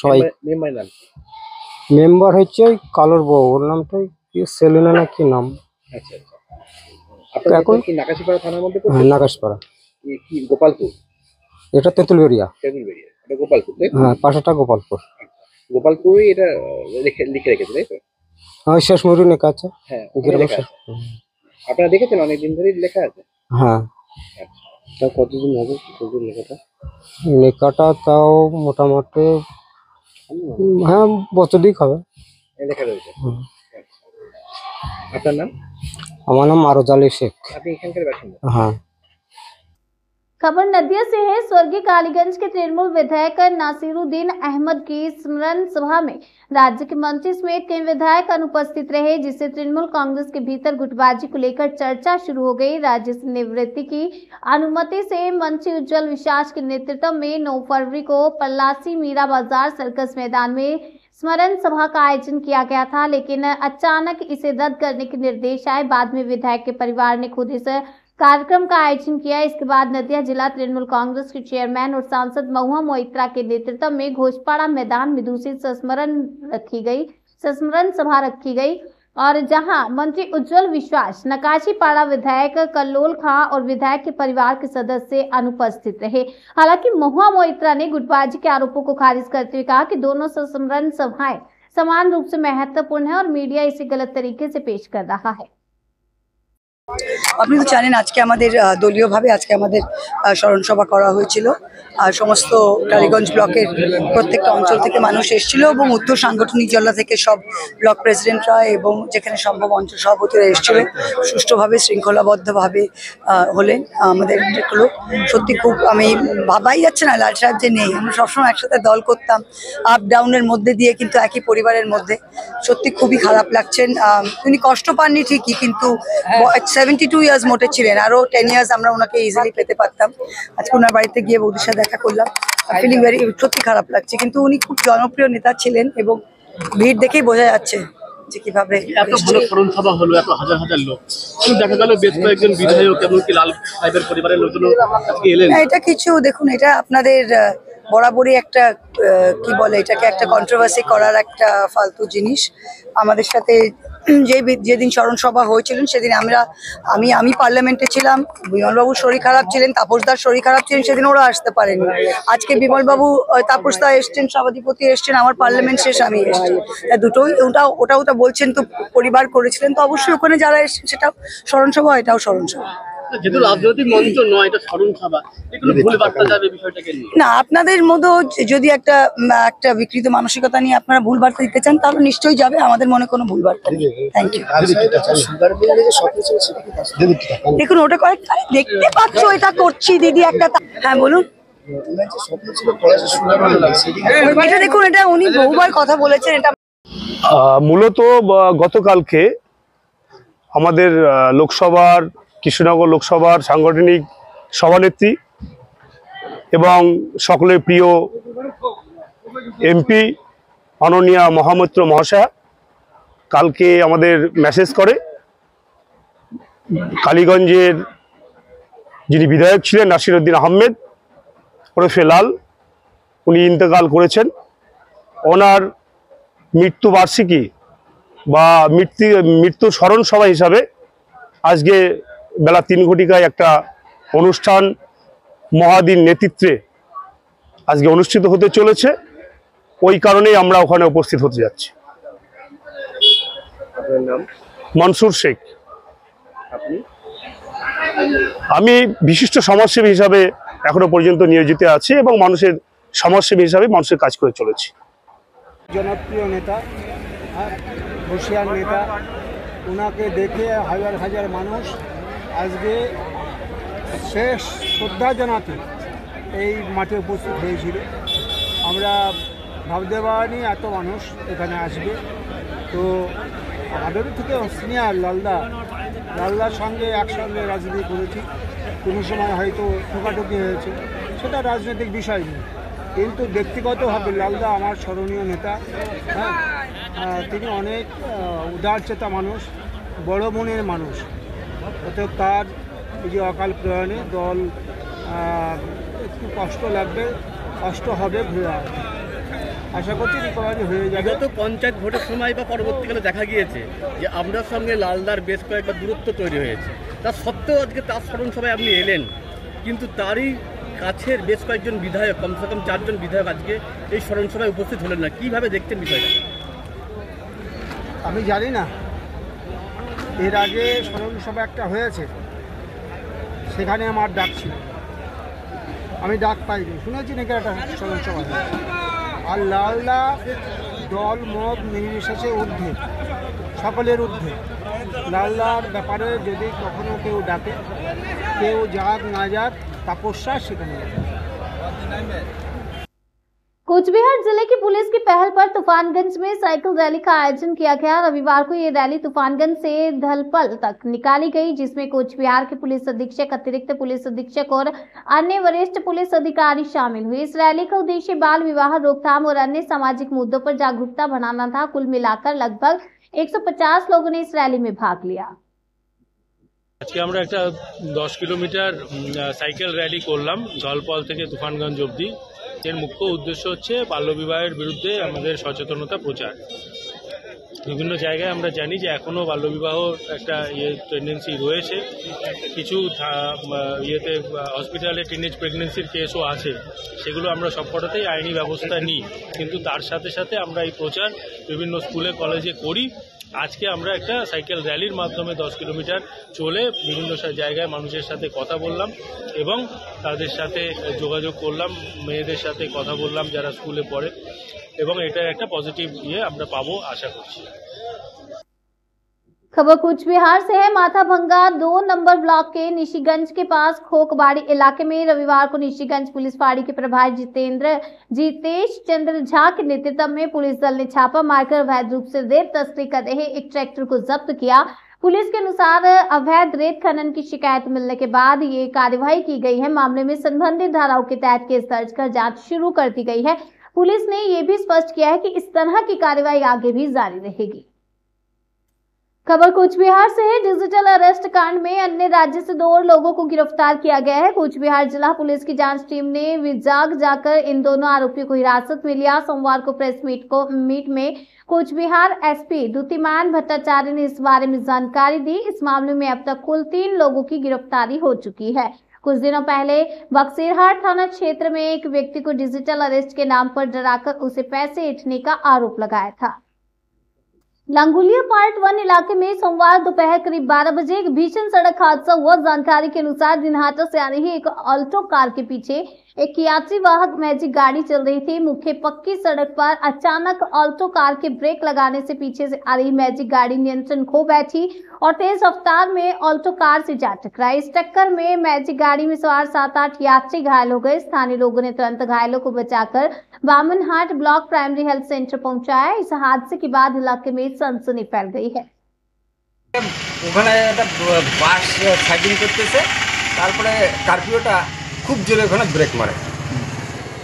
সবাই।
মেম্বার নাম?
মেম্বার হচ্ছে ওই কালোর বউ, ওর নামটা কি সেলিনা না কি নাম।
আচ্ছা আচ্ছা। আপনার এখন কি নাকাশিপাড়া থানার মধ্যে?
হ্যাঁ, নাকাশিপাড়া।
কি গোপালপুর?
এটা তেঁতুলবেড়িয়া।
তেঁতুলবেড়িয়া, এটা গোপালপুর?
হ্যাঁ, পাশেটা গোপালপুর।
গোপালপুরই এটা লিখে রেখেছে, তাই তো?
হ্যাঁ, শেষ মরু লেখা আছে।
হ্যাঁ,
গ্রামের।
আপনারা দেখেছেন অনেকদিন ধরেই লেখা আছে?
হ্যাঁ।
তা কতদিন হবে লেখাটা?
লেখাটা তাও মোটামুটি হ্যাঁ বছর দিক হবে
লেখা রয়েছে। আপনার নাম?
আমার नाम आरोज अली शेख।
আপনি এখানকার বাসিন্দা?
हाँ।
खबर नदिया से है। स्वर्गीय कालीगंज के तृणमूल विधायक नासिरुद्दीन अहमद की स्मरण सभा में राज्य के मंत्री समेत कई विधायक अनुपस्थित रहे, जिससे तृणमूल कांग्रेस के भीतर गुटबाजी को लेकर चर्चा शुरू हो गई। राज्य से निवृत्ति की अनुमति से मंत्री उज्जवल विश्वास के नेतृत्व में 9 फरवरी को पल्लासी मीरा बाजार सर्कस मैदान में स्मरण सभा का आयोजन किया गया था, लेकिन अचानक इसे रद्द करने के निर्देश आए। बाद में विधायक के परिवार ने खुद इस कार्यक्रम का आयोजन किया। इसके बाद नदिया जिला तृणमूल कांग्रेस के चेयरमैन और सांसद महुआ मोइत्रा के नेतृत्व में घोषपाड़ा मैदान में दूसरी संस्मरण सभा रखी गई, और जहां मंत्री उज्जवल विश्वास, नकाशीपाड़ा विधायक कल्लोल खां और विधायक के परिवार के सदस्य अनुपस्थित रहे। हालांकि महुआ मोइत्रा ने गुटबाजी के आरोपों को खारिज करते हुए कहा कि दोनों संस्मरण सभाएं समान रूप से महत्वपूर्ण है और मीडिया इसे गलत तरीके से पेश कर रहा है।
আপনি তো জানেন আজকে আমাদের দলীয়ভাবে আজকে আমাদের স্মরণ সভা করা হয়েছিল। সমস্ত টালিগঞ্জ ব্লকের প্রত্যেকটা অঞ্চল থেকে মানুষ এসেছিল এবং উত্তর সাংগঠনিক জেলা থেকে সব ব্লক প্রেসিডেন্টরা এবং যেখানে সম্ভব অঞ্চল সভাপতিরা এসেছিল। সুষ্ঠুভাবে শৃঙ্খলাবদ্ধভাবে হলেন। আমাদের এগুলো সত্যি খুব, আমি ভাবাই যাচ্ছে না লাল সাহেব যে নেই। আমরা সবসময় একসাথে দল করতাম, আপ ডাউনের মধ্যে দিয়ে, কিন্তু একই পরিবারের মধ্যে। সত্যি খুবই খারাপ লাগছেন। উনি কষ্ট পাননি ঠিকই, কিন্তু 72 ইয়ার্স মোটে ছিলেন, আরও 10 ইয়ার্স আমরা ওনাকে ইজিলি পেতে পারতাম। আজকে ওনার বাড়িতে গিয়ে বৌদির সাথে দেখা করলাম, ফিলিং ভেরি, সত্যি খারাপ লাগছে। কিন্তু উনি খুব জনপ্রিয় নেতা ছিলেন এবং ভিড় দেখেই বোঝা যাচ্ছে যে কিভাবে
এত ভালো স্মরণ সভা হলো, এত হাজার হাজার লোক, কিন্তু দেখা গেল বেশ কয়েকজন বিধায়ক এমনকি লাল সাহেবের পরিবারের লোকজন আজকে এলেন।
এটা কিছু দেখুন, এটা আপনাদের বরাবরই একটা কি বলে এটাকে, একটা কন্ট্রোভার্সি করার একটা ফালতু জিনিস। আমাদের সাথে যেদিন স্মরণ সভা হয়েছিলেন সেদিন আমি পার্লামেন্টে ছিলাম, বিমলবাবুর শরীর খারাপ ছিলেন, তাপসদার শরীর খারাপ ছিলেন, সেদিন ওরা আসতে পারেনি। আজকে বিমলবাবু, তাপসদা এসছেন, সভাধিপতি এসছেন, আমার পার্লামেন্ট শেষ, আমি এসছি, দুটোই ওটা বলছেন তো পরিবার করেছিলেন, তো অবশ্যই ওখানে যারা এসছেন সেটা স্মরণ সভা, এটাও স্মরণ সভা।
যেহেতু রাজনৈতিক মঞ্চ নয়, এটা স্মরণ সভা, একটু ভুল বার্তা যাবে বিষয়টাকে নিয়ে।
না, আপনাদের মতো যদি একটা বিকৃত মানসিকতা নিয়ে আপনারা ভুল বার্তা দিতে চান তাহলে নিশ্চয়ই যাবে, আমাদের মনে কোনো ভুল বার্তা নেই। Thank you. দেখুন, ওটা দেখতে পাচ্ছ, এটা করছি দিদি একটা। হ্যাঁ বলুন। এটা দেখুন, এটা উনি বহুবার কথা বলেছেন। এটা
মূলত গতকালকে আমাদের লোকসভার, কৃষ্ণনগর লোকসভার সাংগঠনিক সভানেত্রী এবং সকলের প্রিয় এমপি মাননীয়া মহামৈত্র মহাশয়া কালকে আমাদের মেসেজ করে কালীগঞ্জের যিনি বিধায়ক ছিলেন নাসিরউদ্দিন আহমেদ ওরফে লাল, উনি ইন্তেকাল করেছেন। ওনার মৃত্যুবার্ষিকী বা মৃত্যুর স্মরণ সভা হিসাবে আজকে বেলা 3 ঘটিকায় একটা অনুষ্ঠান মহাদিন নেতৃত্বে আজকে অনুষ্ঠিত হতে চলেছে। ওই কারণেই আমরা ওখানে উপস্থিত হতে যাচ্ছি। মনসুর শেখ। আমি বিশিষ্ট সমাজসেবী হিসাবে এখনো পর্যন্ত নিয়োজিত আছি এবং মানুষের সমাজসেবী হিসাবে মানুষের কাজ করে চলেছি।
জনপ্রিয় নেতা, হুঁশিয়ার নেতা, ওনাকে দেখে হাজার হাজার মানুষ আজকে শেষ শ্রদ্ধা জানাতে এই মাঠে উপস্থিত হয়েছিল। আমরা ভাবতে পারিনি এত মানুষ এখানে আসবে। তো আমাদের থেকে সিনিয়র লালদার সঙ্গে একসঙ্গে রাজনীতি করেছি, কোনো সময় হয়তো ঠোকাঠুকি হয়েছে, সেটা রাজনৈতিক বিষয় নেই, কিন্তু ব্যক্তিগতভাবে লালদা আমার স্মরণীয় নেতা। তিনি অনেক উদারচেতা মানুষ, বড় মনের মানুষ। অতএব তার এই যে অকাল প্রয়াণে দল একটু কষ্ট লাগবে, কষ্ট হবে, ঘুরে আসবে। আশা করছি রিকভারি হয়ে যাবে।
তো পঞ্চায়েত ভোটের সময় বা পরবর্তীকালে দেখা গিয়েছে যে আপনার সঙ্গে লালদার বেশ কয়েকটা দূরত্ব তৈরি হয়েছে, তা সত্ত্বেও আজকে তার স্মরণ সভায় আপনি এলেন, কিন্তু তারই কাছের বেশ কয়েকজন বিধায়ক, কমসে কম 4 জন বিধায়ক আজকে এই স্মরণ সভায় উপস্থিত হলেন না। কিভাবে দেখতেন বিষয়টা?
আমি জানি না, এর আগে স্মরণ সভা একটা হয়েছে, সেখানে আমার ডাক ছিল, আমি ডাক পাইনি, শুনেছি নাকি একটা স্মরণ সভা। আর লালদা দল মত নির্বিশেষে ঊর্ধ্বে, সকলের ঊর্ধ্বে। লালদার ব্যাপারে যদি কখনো কেউ ডাকে, কেউ যাক না যাক, তপস্या সেখানে।
कूचबिहार जिले की पुलिस की पहल पर तूफानगंज में साइकिल रैली का आयोजन किया गया। रविवार को ये रैली तूफानगंज से धलपल तक निकाली गई, जिसमें कूचबिहार के पुलिस अधीक्षक, अतिरिक्त पुलिस अधीक्षक और अन्य वरिष्ठ पुलिस अधिकारी शामिल हुए। इस रैली का उद्देश्य बाल विवाह रोकथाम और अन्य सामाजिक मुद्दों पर जागरूकता बढ़ाना था। कुल मिलाकर लगभग 150 लोगों ने इस रैली में भाग लिया।
আজকে আমরা একটা 10 কিলোমিটার সাইকেল র্যালি করলাম ধলপল থেকে তুফানগঞ্জ অবধি। এর মুখ্য উদ্দেশ্য হচ্ছে বাল্যবিবাহের বিরুদ্ধে আমাদের সচেতনতা প্রচার। বিভিন্ন জায়গায় আমরা জানি যে এখনও বাল্যবিবাহ একটা টেন্ডেন্সি রয়েছে, কিছু ইয়েতে হসপিটালে টিনেজ প্রেগনেন্সির কেসও আছে, সেগুলো আমরা সবকটাতেই আইনি ব্যবস্থা নিই, কিন্তু তার সাথে সাথে আমরা এই প্রচার বিভিন্ন স্কুলে কলেজে করি। আজকে আমরা একটা সাইকেল র্যালির মাধ্যমে 10 কিলোমিটার চলে বিভিন্ন জায়গায় মানুষের সাথে কথা বললাম এবং তাদের সাথে যোগাযোগ করলাম, মেয়েদের সাথে কথা বললাম যারা স্কুলে পড়ে, এবং এটা একটা পজিটিভ আমরা পাবো आशा করছি।
खबर कूचबिहार से है। माथाभंगा 2 नंबर ब्लॉक के निशिगंज के पास खोकबाड़ी इलाके में रविवार को निशिगंज पुलिस फाड़ी के प्रभारी जितेश चंद्र झा के नेतृत्व में पुलिस दल ने छापा मारकर अवैध रूप से रेत तस्करी कर रहे एक ट्रैक्टर को जब्त किया। पुलिस के अनुसार अवैध रेत खनन की शिकायत मिलने के बाद ये कार्यवाही की गई है। मामले में संबंधित धाराओं के तहत केस दर्ज कर जांच शुरू कर दी गई है। पुलिस ने ये भी स्पष्ट किया है कि इस तरह की कार्यवाही आगे भी जारी रहेगी। खबर कूच बिहार से है। डिजिटल अरेस्ट कांड में अन्य राज्य से 2 और लोगों को गिरफ्तार किया गया है। कूच बिहार जिला पुलिस की जांच टीम ने विजाग जाकर इन दोनों आरोपियों को हिरासत में लिया। सोमवार को प्रेस मीट में कूच बिहार एसपी द्युतिमान भट्टाचार्य ने इस बारे में जानकारी दी। इस मामले में अब तक कुल 3 लोगों की गिरफ्तारी हो चुकी है। कुछ दिनों पहले बक्सीरहाट थाना क्षेत्र में एक व्यक्ति को डिजिटल अरेस्ट के नाम पर डराकर उसे पैसे ऐंठने का आरोप लगाया था। लांगुलिया पार्ट 1 इलाके में सोमवार दोपहर करीब 12 बजे एक भीषण सड़क हादसा हुआ। जानकारी के अनुसार दिनहाटा से आ रही एक ऑल्टो कार के पीछे एक यात्री वाहक मैजिक गाड़ी चल रही थी। मुख्य पक्की सड़क पर अचानक ऑल्टो कार के ब्रेक लगाने से पीछे से आ रही मैजिक गाड़ी नियंत्रण खो बैठी और तेज रफ्तार में ऑल्टो कार से जा टकराई। इस टक्कर में मैजिक गाड़ी में सवार 7-8 यात्री घायल हो गए। स्थानीय लोगों ने तुरंत घायलों को बचाकर Bamanhat block primary health centre पहुंचाया। इस हादसे के बाद इलाके में सनसनी फैल गई है।
ওখানে একটা বাস সাইডিং করতেছে, তারপরে কারপিওটা খুব জোরে ওখানে ব্রেক মারে,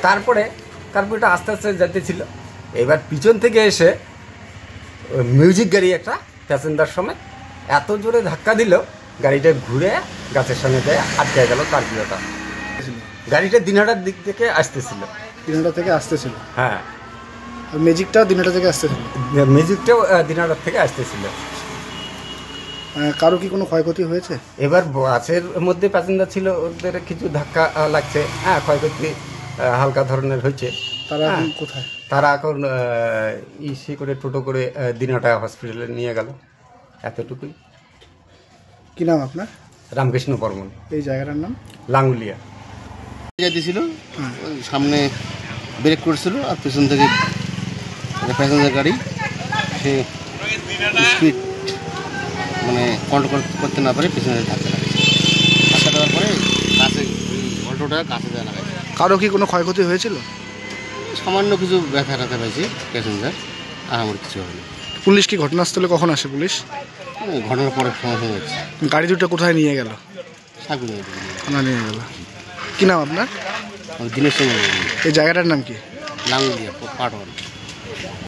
তারপরে কারপিওটা আস্তে আস্তে যেতেছিল। এবার পিছন থেকে এসে মিউজিক গাড়ি একটা প্যাসেঞ্জার সমেত এত জোরে ধাক্কা দিল, গাড়িটা ঘুরে গাছের সঙ্গে দিয়ে আটকে গেল। কারপিওটা গাড়িটা দিনহাটার দিক থেকে আসতেছিল।
দিনহাটা থেকে আসতেছিল?
হ্যাঁ।
আর ম্যাজিকটাও দিনহাটা থেকে আসতেছিল?
ম্যাজিকটাও দিনহাটার থেকে আসতেছিল।
কারো কি কোনো ক্ষয়ক্ষতি হয়েছে?
এবার বাসের মধ্যে প্যাসেঞ্জার ছিল, ওদের কিছু ধাক্কা লাগছে। হ্যাঁ, ক্ষয়ক্ষতি হালকা ধরনের হয়েছে।
তারা এখন কোথায়?
তারা এখন ইসে করে টোটো করে দিনহাটা হসপিটালে নিয়ে গেল। এতটুকুই।
কি নাম আপনার?
রামকৃষ্ণ বর্মন।
এই জায়গাটার নাম?
লাঙ্গুলিয়া।
যাইতেছিল, সামনে ব্রেক করেছিল আর পেছন থেকে প্যাসেঞ্জার গাড়ি সে স্পিড মানে কন্ট্রোল করতে না পারে পেছনে ধাক্কা দেওয়ার পরে গাছে অল্টোটা গাছে দেওয়া লাগাইছে।
কারো কি কোনো ক্ষয়ক্ষতি হয়েছিল?
সামান্য কিছু ব্যথা পাইছে প্যাসেঞ্জার, আর আমার কিছু হয়নি।
পুলিশ কি ঘটনাস্থলে কখন আসে? পুলিশ
ঘটনার পরে সময় হয়ে যাচ্ছে।
গাড়ি দুটো কোথায় নিয়ে গেল?
সাগুলিয়া
নিয়ে গেল। কি নাম আপনার?
দিনের সময়।
এই জায়গাটার নাম কি?
লাঙ্গুলিয়া পার্ট 1।